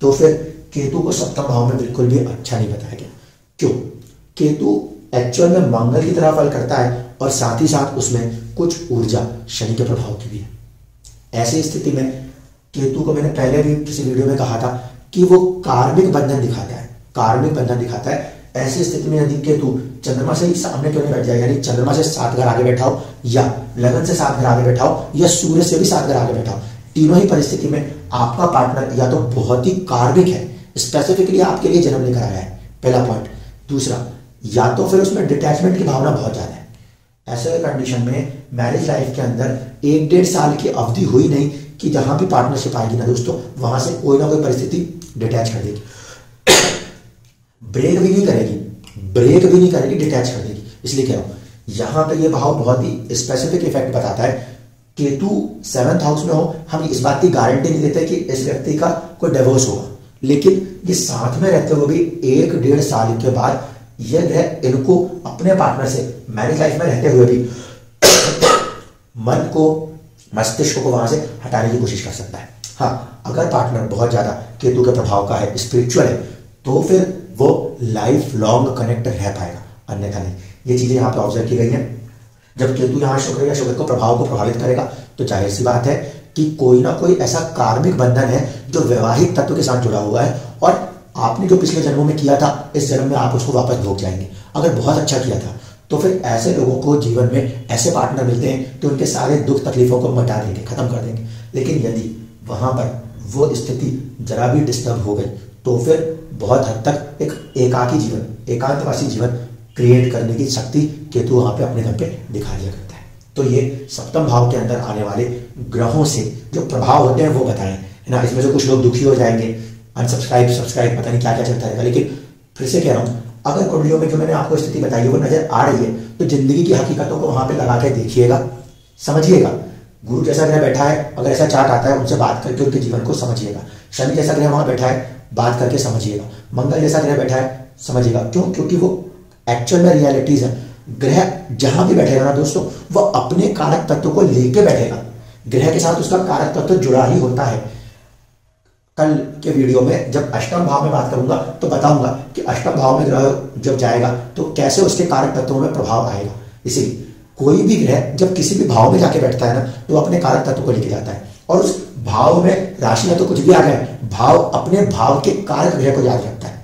[SPEAKER 1] तो फिर केतु को सप्तम भाव में बिल्कुल भी अच्छा नहीं बताया गया। क्यों? केतु एक्चुअल में मंगल की तरह फल करता है और साथ ही साथ उसमें कुछ ऊर्जा शनि के प्रभाव की भी है। ऐसी स्थिति में केतु को मैंने पहले भी किसी वीडियो में कहा था कि वो कार्मिक बंधन दिखाता है, कार्मिक बंधन दिखाता है। ऐसी स्थिति में यदि केतु चंद्रमा से ही सामने क्यों नहीं बैठ जाए, यानी चंद्रमा से 7 घर आगे बैठा हो, या लगन से 7 घर आगे बैठा हो, या सूर्य से भी 7 घर आगे बैठा हो, तीनों ही परिस्थिति में आपका पार्टनर या तो बहुत ही कार्मिक है, स्पेसिफिकली आपके लिए जन्म लेकर आया है, पहला पॉइंट। दूसरा, या तो फिर उसमें डिटैचमेंट की भावना बहुत ज्यादा है। ऐसे कंडीशन में मैरिज लाइफ के अंदर 1-1.5 साल की अवधि हुई नहीं कि जहां भी पार्टनरशिप आएगी ना दोस्तों, वहां से कोई ना कोई परिस्थिति डिटैच कर देगी, ब्रेक भी नहीं करेगी, ब्रेक भी नहीं करेगी, डिटैच कर देगी। इसलिए कह रहा हूं यहां पे ये भाव बहुत ही स्पेसिफिक इफेक्ट बताता है। केतु 7th हाउस में हो, हम इस बात की गारंटी नहीं देते कि इस व्यक्ति का कोई डिवोर्स होगा, लेकिन ये साथ में रहते हुए भी 1-1.5 साल के बाद यह ग्रह इनको अपने पार्टनर से मैरिज लाइफ में रहते हुए भी मन को, मस्तिष्क को वहां से हटाने की कोशिश कर सकता है। हाँ, अगर पार्टनर बहुत ज्यादा केतु के प्रभाव का है, स्पिरिचुअल है, तो फिर वो लाइफ लॉन्ग कनेक्ट रह पाएगा, अन्यथा नहीं। ये चीजें यहाँ पे ऑब्जर्व की गई हैं। जब केतु यहाँ शुक्र या शुक्र को प्रभाव को प्रभावित करेगा तो जाहिर सी बात है कि कोई ना कोई ऐसा कार्मिक बंधन है जो वैवाहिक तत्व के साथ जुड़ा हुआ है, और आपने जो पिछले जन्मों में किया था इस जन्म में आप उसको वापस भोग जाएंगे। अगर बहुत अच्छा किया था तो फिर ऐसे लोगों को जीवन में ऐसे पार्टनर मिलते हैं तो उनके सारे दुख तकलीफों को मिटा देंगे, खत्म कर देंगे। लेकिन यदि वहां पर वो स्थिति जरा भी डिस्टर्ब हो गई तो फिर बहुत हद तक एक एकाकी जीवन, एकांतवासी जीवन क्रिएट करने की शक्ति केतु वहां पे अपने दम पे दिखा दिया करता है। तो ये सप्तम भाव के अंदर आने वाले ग्रहों से जो प्रभाव होते हैं वो बताएं, है ना। इसमें से कुछ लोग दुखी हो जाएंगे, अनसब्सक्राइब, सब्सक्राइब, पता नहीं क्या क्या चलता रहेगा। लेकिन फिर से कह रहा हूं, अगर कुंडलियों में जो मैंने आपको स्थिति बताई है वो नजर आ रही है तो जिंदगी की हकीकतों को वहां पे लगा के देखिएगा, समझिएगा। गुरु जैसा ग्रह बैठा है, अगर ऐसा चार्ट आता है उनसे बात करके उनके जीवन को समझिएगा। शनि जैसा ग्रह वहां बैठा है, बात करके समझिएगा। मंगल जैसा ग्रह बैठा है, समझिएगा। क्यों? क्योंकि वो एक्चुअल में रियलिटीज है। ग्रह जहां भी बैठेगा ना दोस्तों, वो अपने कारक तत्व को लेके बैठेगा। ग्रह के साथ उसका कारक तत्व जुड़ा ही होता है। कल के वीडियो में जब अष्टम भाव में बात करूंगा तो बताऊंगा कि अष्टम भाव में ग्रह जब जाएगा तो कैसे उसके कारक तत्वों में प्रभाव आएगा। इसीलिए कोई भी ग्रह जब किसी भी भाव में जाके बैठता है ना तो अपने कारक तत्व को लेके जाता है, और उस भाव में राशि या तो कुछ भी आ जाए, भाव अपने भाव के कारक ग्रह को याद रखता है।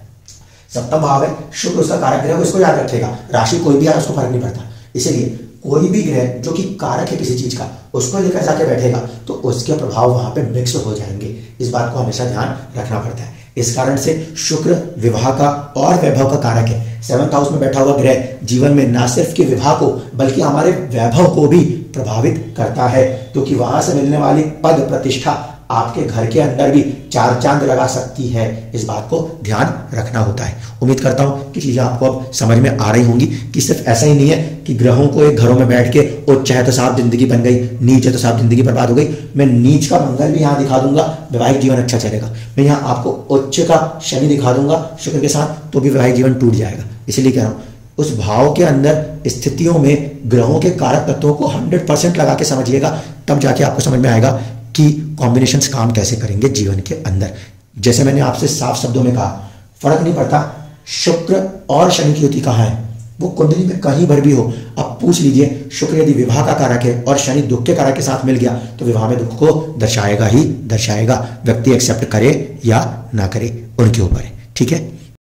[SPEAKER 1] सप्तम भाव है, शुक्र उसका कारक ग्रह, उसको याद रखेगा। राशि कोई भी आए उसको फर्क नहीं पड़ता। इसीलिए कोई भी ग्रह जो कि कारक है किसी चीज का, उसको लेकर जाके बैठेगा तो उसके प्रभाव वहां पे मिक्स हो जाएंगे। इस बात को हमेशा ध्यान रखना पड़ता है। इस कारण से शुक्र विवाह का और वैभव का कारक है। 7th हाउस में बैठा हुआ ग्रह जीवन में ना सिर्फ के विवाह को बल्कि हमारे वैभव को भी प्रभावित करता है, क्योंकि वहां से मिलने वाली पद प्रतिष्ठा आपके घर के अंदर भी 4 चांद लगा सकती है। इस बात को ध्यान रखना होता है। उम्मीद करता हूं कि चीजें आपको अब समझ में आ रही होंगी कि सिर्फ ऐसा ही नहीं है कि ग्रहों को एक घरों में बैठ के उच्च है तो साफ जिंदगी बन गई, नीच है तो साफ जिंदगी बर्बाद हो गई। मैं नीच का मंगल भी यहाँ दिखा दूंगा, वैवाहिक जीवन अच्छा चलेगा। मैं यहाँ आपको उच्च का शनि दिखा दूंगा शुक्र के साथ, तो भी वैवाहिक जीवन टूट जाएगा। इसलिए कह रहा हूं उस भाव के अंदर स्थितियों में ग्रहों के कारक तत्वों को 100% लगा के समझिएगा, तब जाके आपको समझ में आएगा कि कॉम्बिनेशंस काम कैसे करेंगे जीवन के अंदर। जैसे मैंने आपसे साफ शब्दों में कहा, फर्क नहीं पड़ता शुक्र और शनि की युति कहाँ है, वो कुंडली में कहीं भर भी हो। अब पूछ लीजिए, शुक्र यदि विवाह का कारक है और शनि दुख के कारक के साथ मिल गया तो विवाह में दुख को दर्शाएगा ही दर्शाएगा। व्यक्ति एक्सेप्ट करे या ना करे उनके ऊपर है। ठीक है।